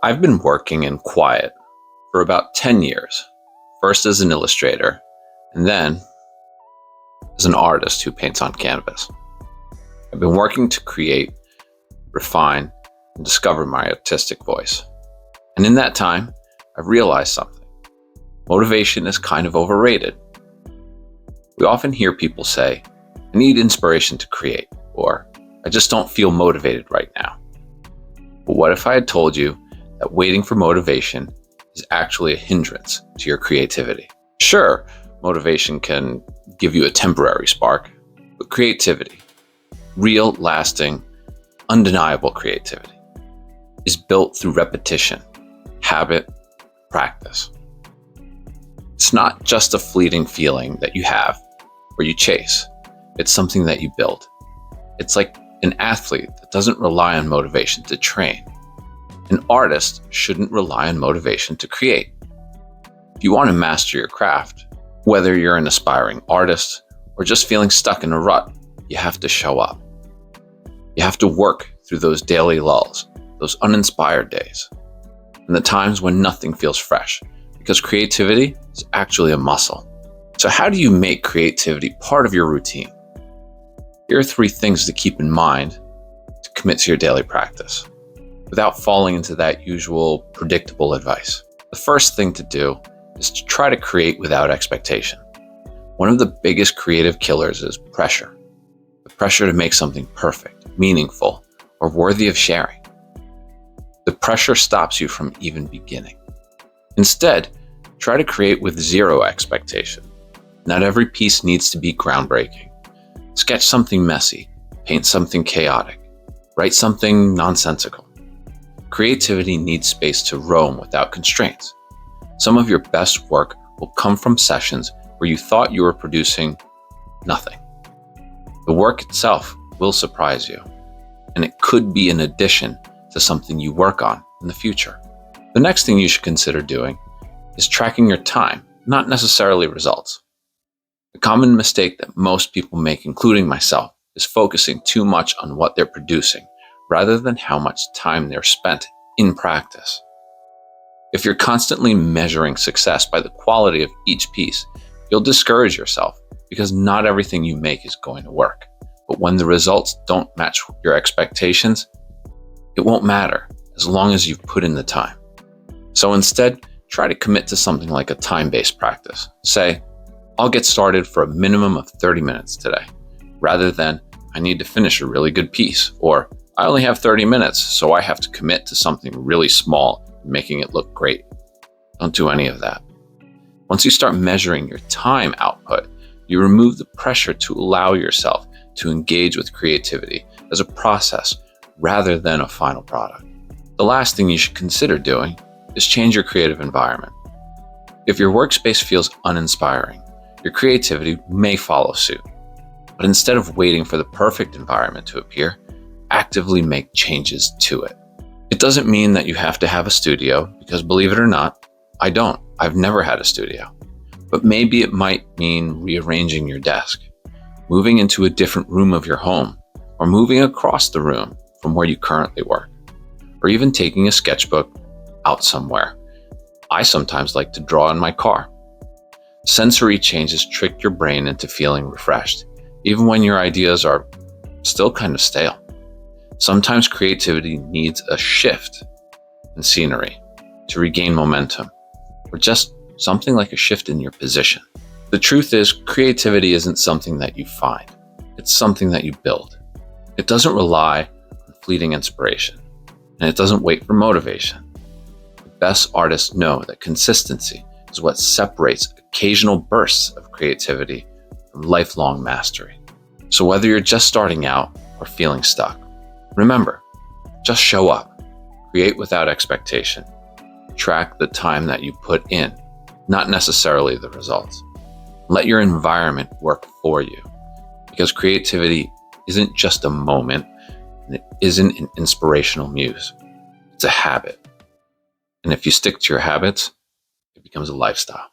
I've been working in quiet for about 10 years, first as an illustrator, and then as an artist who paints on canvas. I've been working to create, refine, and discover my artistic voice. And in that time, I've realized something. Motivation is kind of overrated. We often hear people say, I need inspiration to create, or I just don't feel motivated right now. But what if I had told you that waiting for motivation is actually a hindrance to your creativity? Sure, motivation can give you a temporary spark, but creativity, real, lasting, undeniable creativity, is built through repetition, habit, practice. It's not just a fleeting feeling that you have or you chase. It's something that you build. It's like an athlete that doesn't rely on motivation to train. An artist shouldn't rely on motivation to create. If you want to master your craft, whether you're an aspiring artist or just feeling stuck in a rut, you have to show up. You have to work through those daily lulls, those uninspired days, and the times when nothing feels fresh, because creativity is actually a muscle. So how do you make creativity part of your routine? Here are 3 things to keep in mind to commit to your daily practice, without falling into that usual predictable advice. The first thing to do is to try to create without expectation. One of the biggest creative killers is pressure. The pressure to make something perfect, meaningful, or worthy of sharing. The pressure stops you from even beginning. Instead, try to create with 0 expectation. Not every piece needs to be groundbreaking. Sketch something messy, paint something chaotic, write something nonsensical. Creativity needs space to roam without constraints. Some of your best work will come from sessions where you thought you were producing nothing. The work itself will surprise you, and it could be an addition to something you work on in the future. The next thing you should consider doing is tracking your time, not necessarily results. The common mistake that most people make, including myself, is focusing too much on what they're producing rather than how much time they're spent in practice. If you're constantly measuring success by the quality of each piece, you'll discourage yourself because not everything you make is going to work. But when the results don't match your expectations, it won't matter as long as you've put in the time. So instead, try to commit to something like a time-based practice. Say, I'll get started for a minimum of 30 minutes today, rather than I need to finish a really good piece, or I only have 30 minutes, so I have to commit to something really small, making it look great. Don't do any of that. Once you start measuring your time output, you remove the pressure to allow yourself to engage with creativity as a process rather than a final product. The last thing you should consider doing is change your creative environment. If your workspace feels uninspiring, your creativity may follow suit. But instead of waiting for the perfect environment to appear, actively make changes to it. It doesn't mean that you have to have a studio, because believe it or not, I don't. I've never had a studio. But maybe it might mean rearranging your desk, moving into a different room of your home, or moving across the room from where you currently work, or even taking a sketchbook out somewhere. I sometimes like to draw in my car. Sensory changes trick your brain into feeling refreshed, even when your ideas are still kind of stale. Sometimes creativity needs a shift in scenery to regain momentum, or just something like a shift in your position. The truth is, creativity isn't something that you find. It's something that you build. It doesn't rely on fleeting inspiration, and it doesn't wait for motivation. The best artists know that consistency is what separates occasional bursts of creativity from lifelong mastery. So whether you're just starting out or feeling stuck, remember, just show up, create without expectation, track the time that you put in, not necessarily the results. Let your environment work for you, because creativity isn't just a moment, and it isn't an inspirational muse. It's a habit. And if you stick to your habits, it becomes a lifestyle.